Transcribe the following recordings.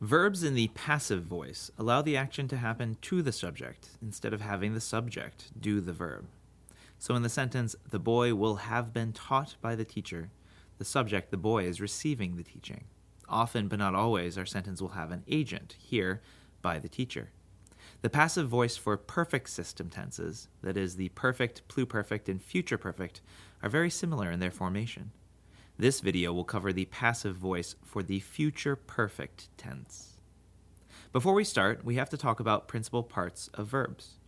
Verbs in the passive voice allow the action to happen to the subject instead of having the subject do the verb. So in the sentence, the boy will have been taught by the teacher, the subject, the boy, is receiving the teaching. Often, but not always, our sentence will have an agent, here, by the teacher. The passive voice for perfect system tenses, that is, the perfect, pluperfect, and future perfect, are very similar in their formation. This video will cover the passive voice for the future perfect tense. Before we start, we have to talk about principal parts of verbs.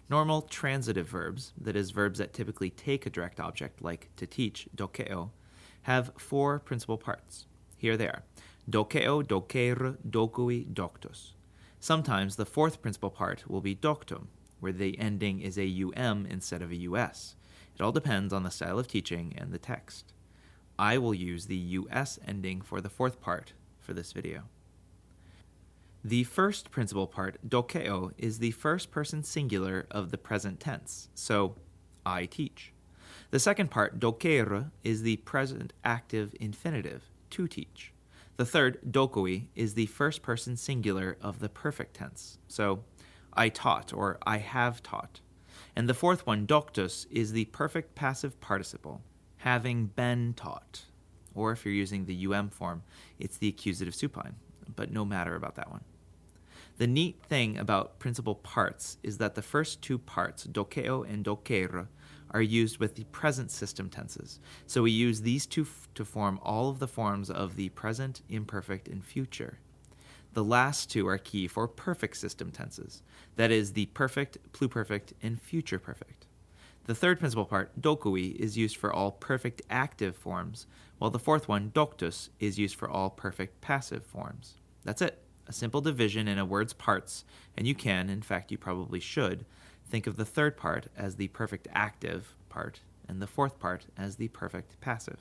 Normal transitive verbs, that is, verbs that typically take a direct object, like to teach, doceo, have four principal parts. Here they are: doceo, docēre, docuī, doctus. Sometimes the fourth principal part will be doctum, where the ending is a um instead of a us. It all depends on the style of teaching and the text. I will use the us ending for the fourth part for this video. The first principal part, doceo, is the first person singular of the present tense, so I teach. The second part, docēre, is the present active infinitive, to teach. The third, docuī, is the first person singular of the perfect tense, so I taught or I have taught. And the fourth one, doctus, is the perfect passive participle, having been taught. Or if you're using the form, it's the accusative supine, but no matter about that one. The neat thing about principal parts is that the first two parts, doceo and docēre, are used with the present system tenses. So we use these two to form all of the forms of the present, imperfect, and future. The last two are key for perfect system tenses, that is, the perfect, pluperfect, and future perfect. The third principal part, docuī, is used for all perfect active forms, while the fourth one, doctus, is used for all perfect passive forms. That's it. A simple division in a word's parts, and you can, in fact you probably should, think of the third part as the perfect active part, and the fourth part as the perfect passive.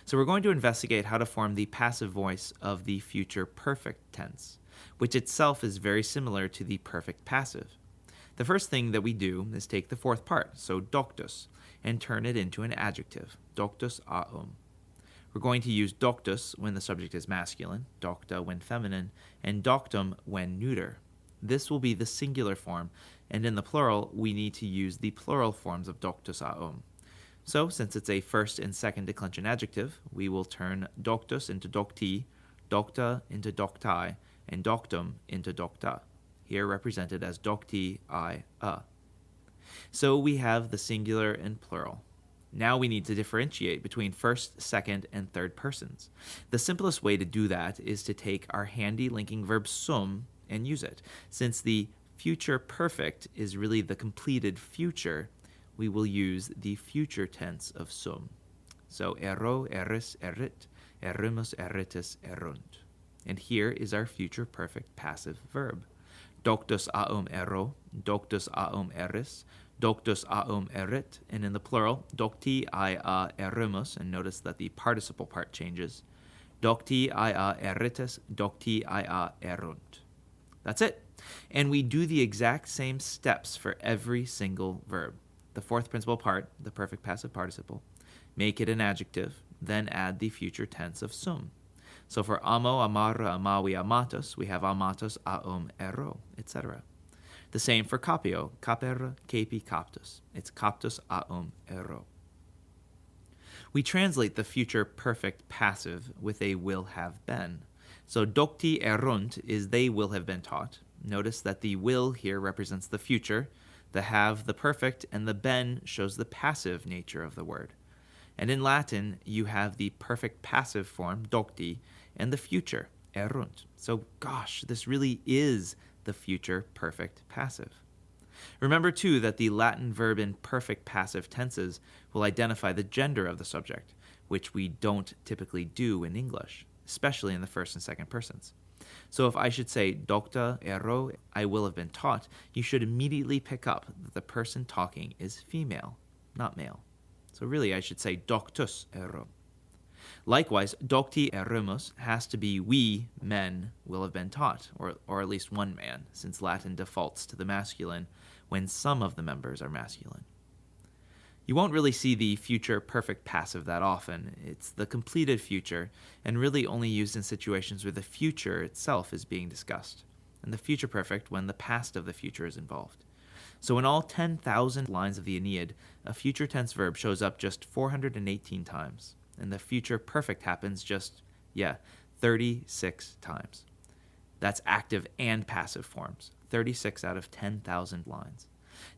So we're going to investigate how to form the passive voice of the future perfect tense, which itself is very similar to the perfect passive. The first thing that we do is take the fourth part, so doctus, and turn it into an adjective, doctus aum. We're going to use doctus when the subject is masculine, docta when feminine, and doctum when neuter. This will be the singular form, and in the plural, we need to use the plural forms of doctus aum. So, since it's a first and second declension adjective, we will turn doctus into doctī, docta into doctæ, and doctum into docta, here represented as doctī, I, a. So we have the singular and plural. Now we need to differentiate between first, second, and third persons. The simplest way to do that is to take our handy linking verb sum and use it. Since the future perfect is really the completed future, we will use the future tense of sum. So ero, eris, erit, erimus, eritis, erunt. And here is our future perfect passive verb. Doctus aum ero, doctus aum eris, doctus aum erit, and in the plural, doctī a erimus, and notice that the participle part changes. Doctī a eritis, doctī a erunt. That's it. And we do the exact same steps for every single verb. The fourth principal part, the perfect passive participle, make it an adjective, then add the future tense of sum. So for amo, amara, amavi, amatus, we have amatus, aum, ero, etc. The same for capio, capere, capi, captus. It's captus, aum, ero. We translate the future perfect passive with a will have been. So doctī erunt is they will have been taught. Notice that the will here represents the future, the have the perfect, and the ben shows the passive nature of the word. And in Latin, you have the perfect passive form, doctī, and the future, erunt. So gosh, this really is the future perfect passive. Remember, too, that the Latin verb in perfect passive tenses will identify the gender of the subject, which we don't typically do in English, especially in the first and second persons. So if I should say, docta ero, I will have been taught, you should immediately pick up that the person talking is female, not male. So really, I should say, doctus ero. Likewise, doctī erumus has to be we, men, will have been taught, or at least one man, since Latin defaults to the masculine when some of the members are masculine. You won't really see the future perfect passive that often. It's the completed future, and really only used in situations where the future itself is being discussed, and the future perfect when the past of the future is involved. So in all 10,000 lines of the Aeneid, a future tense verb shows up just 418 times, and the future perfect happens just, 36 times. That's active and passive forms, 36 out of 10,000 lines.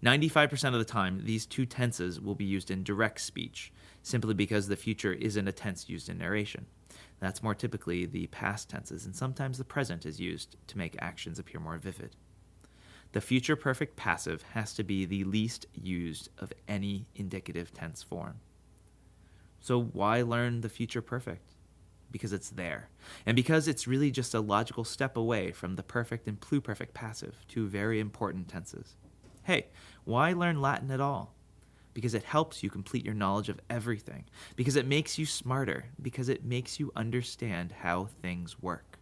95% of the time, these two tenses will be used in direct speech, simply because the future isn't a tense used in narration. That's more typically the past tenses, and sometimes the present is used to make actions appear more vivid. The future perfect passive has to be the least used of any indicative tense form. So why learn the future perfect? Because it's there, and because it's really just a logical step away from the perfect and pluperfect passive, two very important tenses. Hey, why learn Latin at all? Because it helps you complete your knowledge of everything, because it makes you smarter, because it makes you understand how things work.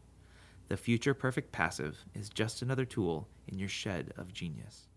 The future perfect passive is just another tool in your shed of genius.